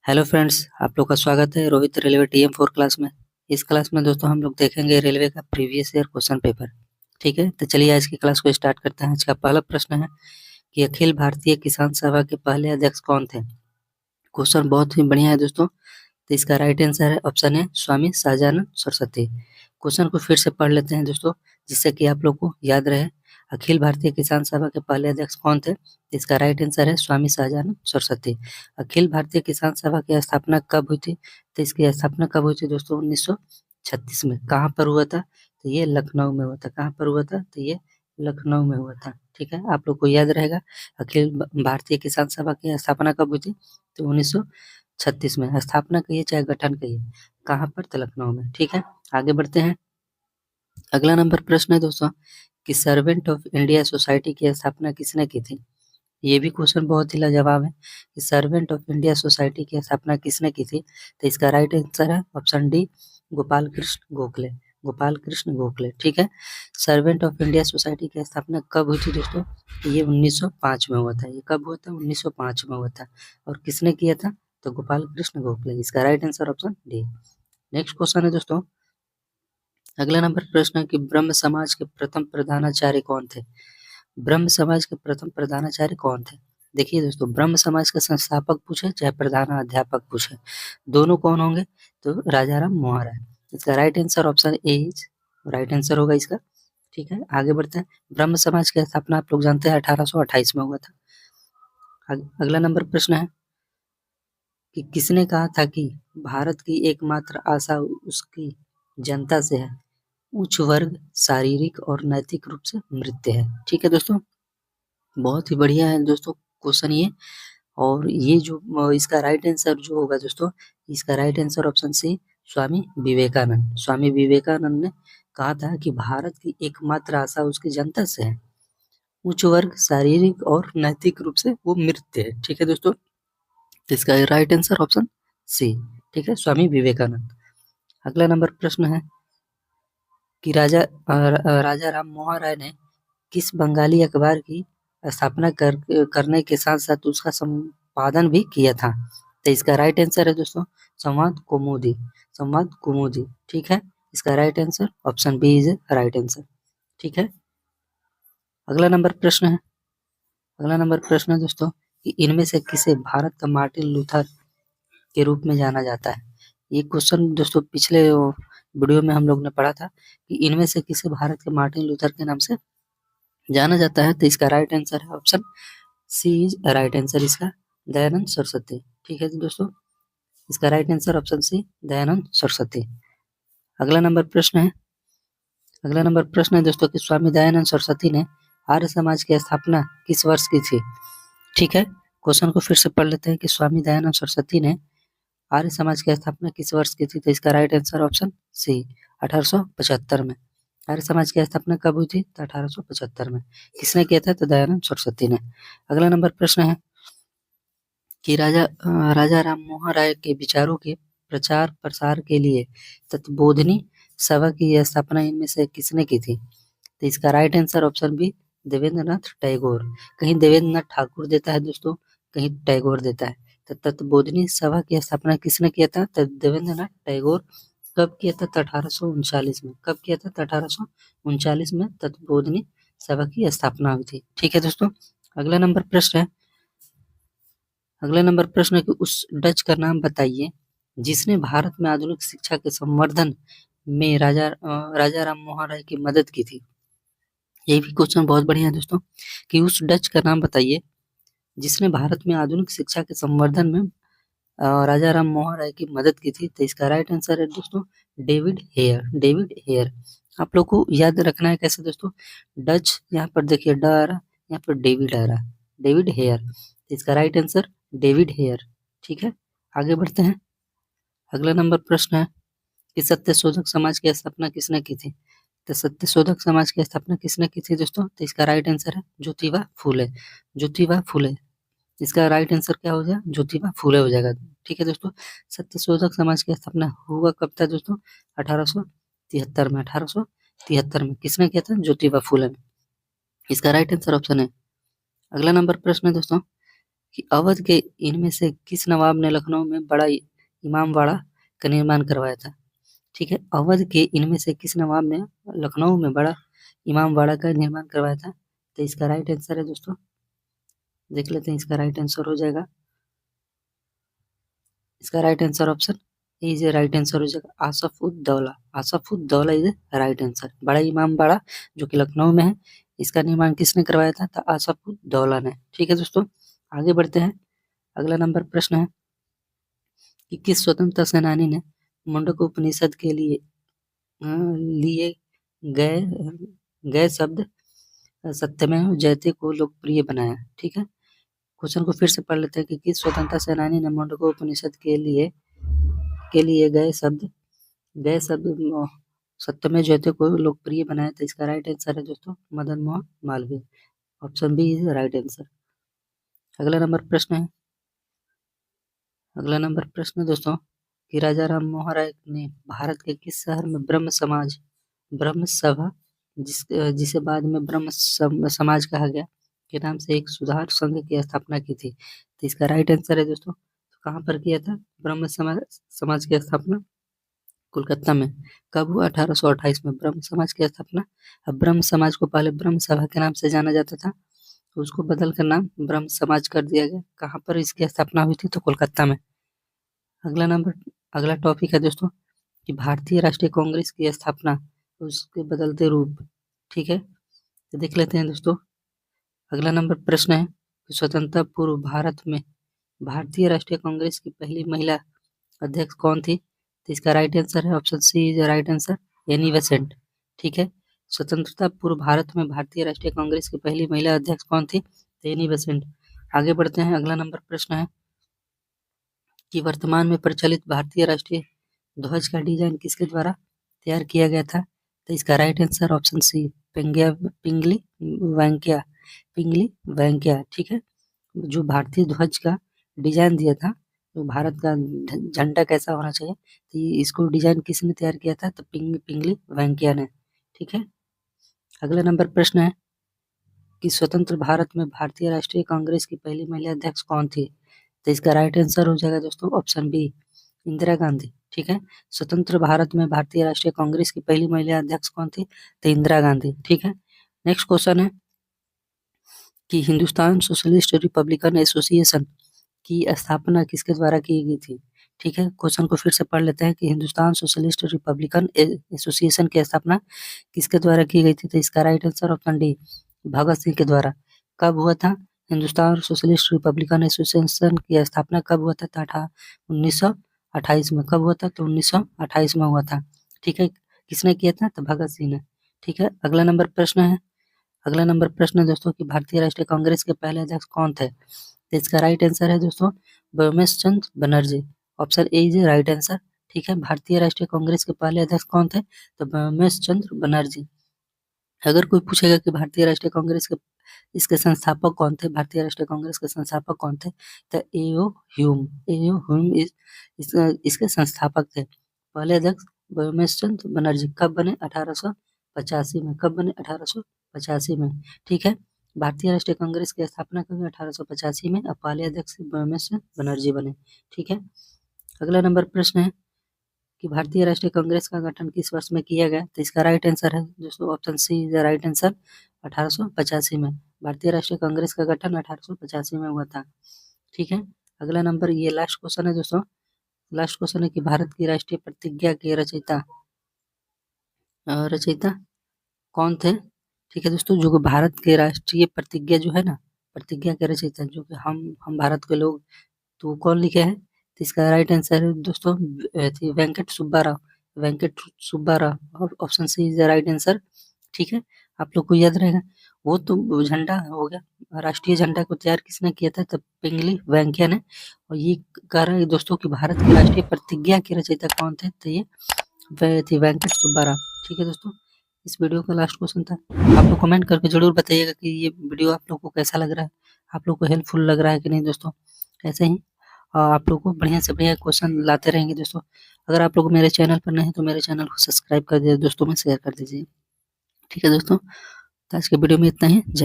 Hello friends, आप लोग का स्वागत है रोहित रेलवे TM4 क्लास में। इस क्लास में दोस्तों हम लोग देखेंगे रेलवे का प्रीवियस ईयर क्वेश्चन पेपर। ठीक है, तो चलिए आज की क्लास को स्टार्ट करते हैं। आज का पहला प्रश्न है कि अखिल भारतीय किसान सभा के पहले अध्यक्ष कौन थे। क्वेश्चन बहुत ही बढ़िया है दोस्तों। तो इसका राइट आंसर है ऑप्शन है स्वामी शाहजानंद सरस्वती। क्वेश्चन को फिर से पढ़ लेते हैं दोस्तों, जिससे कि आप लोग को याद रहे। अखिल भारतीय किसान सभा के पहले अध्यक्ष कौन थे। इसका राइट आंसर है स्वामी शाहजानंद सरस्वती। अखिल भारतीय किसान सभा की स्थापना कब हुई थी। तो इसकी स्थापना कब हुई थी दोस्तों, 1936 में। कहाँ पर हुआ था, तो ये लखनऊ में हुआ था। कहाँ पर हुआ था, तो ये लखनऊ में हुआ था। ठीक है, आप लोग को याद रहेगा अखिल भारतीय किसान सभा की स्थापना कब हुई थी, तो 1936 में। स्थापना कहिए चाहे गठन कहिए, कहाँ पर, तो लखनऊ में। ठीक है, आगे बढ़ते हैं। अगला नंबर प्रश्न है दोस्तों कि सर्वेंट ऑफ इंडिया सोसाइटी की स्थापना किसने की थी। ये भी क्वेश्चन बहुत ही लाजवाब है कि सर्वेंट ऑफ इंडिया सोसाइटी की स्थापना किसने की थी। तो इसका राइट आंसर है ऑप्शन डी, गोपाल कृष्ण गोखले। गोपाल कृष्ण गोखले। ठीक है, सर्वेंट ऑफ इंडिया सोसाइटी की स्थापना कब हुई थी दोस्तों, ये 1905 में हुआ था। ये कब हुआ था, 1905 में हुआ था। और किसने किया था, तो गोपाल कृष्ण गोखले। इसका right answer option D. Next question है दोस्तों, अगला नंबर प्रश्न है कि ब्रह्म समाज के प्रथम प्रधानाचार्य कौन थे। ब्रह्म समाज के प्रथम प्रधानाचार्य कौन थे। देखिए दोस्तों, ब्रह्म समाज का संस्थापक पूछे चाहे प्रधानाध्यापक पूछे, दोनों कौन होंगे, तो राजाराम मोहन राय। इसका right answer option A is right answer होगा इसका। ठीक है, आगे बढ़ते हैं। ब्रह्म समाज की स्थापना आप लोग जानते हैं 1828 में हुआ था। अगला नंबर प्रश्न है कि किसने कहा था कि भारत की एकमात्र आशा उसकी जनता से है। उच्च वर्ग शारीरिक और नैतिक रूप से मृत है। ठीक है दोस्तों, बहुत ही बढ़िया है दोस्तों क्वेश्चन ये। और ये जो इसका राइट आंसर जो होगा दोस्तों, इसका राइट आंसर ऑप्शन सी, स्वामी विवेकानंद। स्वामी विवेकानंद ने कहा था कि भारत की एकमात्र आशा उसकी जनता से है। उच्च वर्ग शारीरिक और नैतिक रूप से वो मृत है। ठीक है दोस्तों, इसका राइट आंसर ऑप्शन सी। ठीक है, स्वामी विवेकानंद। अगला नंबर प्रश्न है कि राजा राम मोहन राय ने किस बंगाली अखबार की स्थापना करने के साथ साथ उसका संपादन भी किया था। तो इसका राइट आंसर है दोस्तों संवाद कौमुदी। संवाद कौमुदी। ठीक है, इसका right answer option B is right answer. ठीक है, अगला नंबर प्रश्न है। अगला नंबर प्रश्न है दोस्तों कि इनमें से किसे भारत का मार्टिन लूथर के रूप में जाना जाता है। ये क्वेश्चन दोस्तों पिछले वीडियो में हम लोग ने पढ़ा था कि इनमें से किसे भारत के मार्टिन लूथर के नाम से जाना जाता है। तो इसका राइट आंसर है option C is right answer इसका, दयानंद सरस्वती। ठीक है दोस्तों, इसका right answer option C, Dayanand Saraswati. अगला नंबर प्रश्न है। अगला नंबर प्रश्न है दोस्तों कि स्वामी दयानंद सरस्वती ने आर्य समाज की स्थापना किस वर्ष की थी। ठीक है, क्वेश्चन को फिर से पढ़ लेते हैं कि स्वामी दयानंद सरस्वती ने आर्य समाज की स्थापना किस वर्ष की थी। तो इसका राइट आंसर ऑप्शन सी, 1875 में। आर्य समाज की स्थापना कब हुई थी, तो 1875 में। किसने किया था, तो दयानंद सरस्वती ने। अगला नंबर प्रश्न है कि राजा राम मोहन राय के विचारों के प्रचार प्रसार के लिए तत्बोधिनी सभा की स्थापना इनमें से किसने की थी। तो इसका right answer option B, Debendranath Tagore. कहीं देवेंद्रनाथ ठाकुर देता है दोस्तों, कहीं टैगोर देता है। तो तत्बोधिनी सभा की स्थापना किसने किया था, तो देवेंद्रनाथ टैगोर। कब किया था, तो 1839 में। कब किया था, तो 1839 में तत्बोधिनी सभा की स्थापना हुई थी। ठीक है दोस्तों, अगला नंबर प्रश्न है। अगला नंबर प्रश्न है कि उस डच का नाम बताइए जिसने भारत में आधुनिक शिक्षा के संवर्धन में राजा राम मोहन राय की मदद की थी। ये भी क्वेश्चन बहुत बढ़िया है दोस्तों कि उस डच का नाम बताइए जिसने भारत में आधुनिक शिक्षा के संवर्धन में राजा राम मोहन राय की मदद की थी। तो इसका राइट आंसर है दोस्तों डेविड हेयर। David Hare. आप लोग को याद रखना है कैसे दोस्तों, डच यहाँ पर देखिए ड आ रहा, यहाँ पर डेविड आ रहा, डेविड हेयर। तो इसका राइट आंसर डेविड हेयर। ठीक है, आगे बढ़ते हैं। अगला नंबर प्रश्न है कि सत्यशोधक समाज की स्थापना किसने की थी। तो सत्यशोधक समाज की स्थापना किसने की थी दोस्तों, तो इसका राइट आंसर है ज्योतिबा फूले। ज्योतिबा फूले। इसका राइट आंसर क्या हो जाएगा, ज्योतिबा फूले हो जाएगा। ठीक है दोस्तों, सत्यशोधक समाज की स्थापना हुआ कब था दोस्तों, 1873 में। 1873 में किसने किया था, ज्योतिबा फूले ने। इसका राइट आंसर ऑप्शन है। अगला नंबर प्रश्न है दोस्तों कि अवध के इनमें से किस नवाब ने लखनऊ में बड़ा इमामबाड़ा का निर्माण करवाया था। ठीक है, अवध के इनमें से किस नवाब ने लखनऊ में बड़ा इमामबाड़ा का निर्माण करवाया था। तो इसका राइट आंसर है दोस्तों, देख लेते हैं इसका राइट आंसर हो जाएगा, इसका right answer option is right answer हो जाएगा आसफउद्दौला। आसफउद्दौला इज राइट आंसर। बड़ा इमामबाड़ा जो कि लखनऊ में है, इसका निर्माण किसने करवाया था, तो आसफउद्दौला ने। ठीक है दोस्तों, आगे बढ़ते हैं। अगला नंबर प्रश्न है कि किस स्वतंत्रता सेनानी ने मुंडक उपनिषद के लिए लिए गए गए शब्द सत्यमेव जयते को लोकप्रिय बनाया। ठीक है, क्वेश्चन को फिर से पढ़ लेते हैं कि किस स्वतंत्रता सेनानी ने मुंडको उपनिषद के लिए गए शब्द सत्यमेव जयते को लोकप्रिय बनाया। तो इसका राइट आंसर है दोस्तों Madan Mohan Malaviya. Option B is right answer. अगला नंबर प्रश्न दोस्तों कि राजा राम मोहन राय ने भारत के किस शहर में ब्रह्म सभा जिसे बाद में ब्रह्म समाज कहा गया के नाम से एक सुधार संघ की स्थापना की थी। तो इसका राइट आंसर है दोस्तों, कहाँ पर किया था ब्रह्म समाज की स्थापना, कोलकाता में। कब हुआ, 1828 में ब्रह्म समाज की स्थापना। अब ब्रह्म समाज को पहले ब्रह्म सभा के नाम से जाना जाता था, तो उसको बदल कर नाम ब्रह्म समाज कर दिया गया। कहाँ पर इसकी स्थापना हुई थी, तो कोलकाता में। अगला टॉपिक है दोस्तों कि भारतीय राष्ट्रीय कांग्रेस की स्थापना, उसके बदलते रूप। ठीक है, तो देख लेते हैं दोस्तों। अगला नंबर प्रश्न है कि स्वतंत्रता पूर्व भारत में भारतीय राष्ट्रीय कांग्रेस की पहली महिला अध्यक्ष कौन थी। तो इसका राइट आंसर है option C is right answer, Annie Besant. ठीक है, स्वतंत्रता पूर्व भारत में भारतीय राष्ट्रीय कांग्रेस की पहली महिला अध्यक्ष कौन थी, तो एनी बेसेंट। आगे बढ़ते हैं। अगला नंबर प्रश्न है कि वर्तमान में प्रचलित भारतीय राष्ट्रीय ध्वज का डिजाइन किसके द्वारा तैयार किया गया था। तो इसका राइट आंसर ऑप्शन सी पिंगली वेंकैया। ठीक है, जो भारतीय ध्वज का डिजाइन दिया था, जो भारत का झंडा कैसा होना चाहिए, तो इसको डिजाइन किसने तैयार किया था, तो पिंगली वेंकैया ने। ठीक है, अगला नंबर प्रश्न है कि स्वतंत्र भारत में भारतीय राष्ट्रीय कांग्रेस की पहली महिला अध्यक्ष कौन थी। तो इसका राइट आंसर हो जाएगा दोस्तों ऑप्शन बी, इंदिरा गांधी। ठीक है, स्वतंत्र भारत में भारतीय राष्ट्रीय कांग्रेस की पहली महिला अध्यक्ष कौन थी, तो इंदिरा गांधी। ठीक है, नेक्स्ट क्वेश्चन है कि हिंदुस्तान सोशलिस्ट रिपब्लिकन एसोसिएशन की स्थापना किसके द्वारा की गई थी। ठीक है, क्वेश्चन को फिर से पढ़ लेते हैं कि हिंदुस्तान सोशलिस्ट रिपब्लिकन एसोसिएशन की स्थापना किसके द्वारा की गई थी। तो इसका right answer option D, Bhagat Singh के द्वारा। कब हुआ था हिंदुस्तान सोशलिस्ट रिपब्लिकन एसोसिएशन की स्थापना, कब हुआ था, 1928 में। कब हुआ था, तो 1928 में हुआ था। ठीक है, किसने किया था, तो भगत सिंह ने। ठीक है, अगला नंबर प्रश्न है दोस्तों कि भारतीय राष्ट्रीय कांग्रेस के पहले अध्यक्ष कौन थे। तो इसका राइट आंसर है दोस्तों Vyomesh Chandra Banerjee. Option A is right answer. ठीक है, भारतीय राष्ट्रीय कांग्रेस के पहले अध्यक्ष कौन थे, तो व्योमेश चंद्र बनर्जी। अगर कोई पूछेगा कि भारतीय राष्ट्रीय कांग्रेस के इसके संस्थापक कौन थे, भारतीय राष्ट्रीय कांग्रेस के संस्थापक कौन थे, तो एओ ह्यूम इसके संस्थापक थे। पहले अध्यक्ष व्योमेश चंद्र बनर्जी। कब बने, 1885 में। कब बने, 1885 में। ठीक है, भारतीय राष्ट्रीय कांग्रेस की स्थापना कब हुई, 1885 में। अब पहले अध्यक्ष व्योमेश चंद्र बनर्जी बने। ठीक है, अगला नंबर प्रश्न है कि भारतीय राष्ट्रीय कांग्रेस का गठन किस वर्ष में किया गया। तो इसका राइट आंसर है दोस्तों option C is right answer, 1885 में। भारतीय राष्ट्रीय कांग्रेस का गठन 1885 में हुआ था। ठीक है, अगला नंबर, ये लास्ट क्वेश्चन है दोस्तों। लास्ट क्वेश्चन है कि भारत की राष्ट्रीय प्रतिज्ञा के रचयिता कौन थे। ठीक है दोस्तों, जो भारत के राष्ट्रीय प्रतिज्ञा जो है ना, प्रतिज्ञा के रचयिता जो कि हम भारत के लोग, तो वो कौन लिखे हैं। तो इसका राइट आंसर है दोस्तों Venkata Subbarao. Option C is the right answer. ठीक है, आप लोग को याद रहेगा। वो तो झंडा हो गया, राष्ट्रीय झंडा को तैयार किसने किया था, तो पिंगली वेंकैया ने। और ये कह रहा है दोस्तों कि भारत की राष्ट्रीय प्रतिज्ञा के रचयिता कौन थे, तो ये थी वेंकट सुब्बाराव। ठीक है दोस्तों, इस वीडियो का लास्ट क्वेश्चन था। आप लोग कमेंट करके जरूर बताइएगा कि ये वीडियो आप लोग को कैसा लग रहा है, आप लोग को हेल्पफुल लग रहा है कि नहीं दोस्तों। ऐसे ही आप लोग को बढ़िया से बढ़िया क्वेश्चन लाते रहेंगे दोस्तों। अगर आप लोग मेरे चैनल पर नए हैं तो मेरे चैनल को सब्सक्राइब कर दीजिए, दोस्तों में शेयर कर दीजिए। ठीक है दोस्तों, तो आज के वीडियो में इतना ही। जय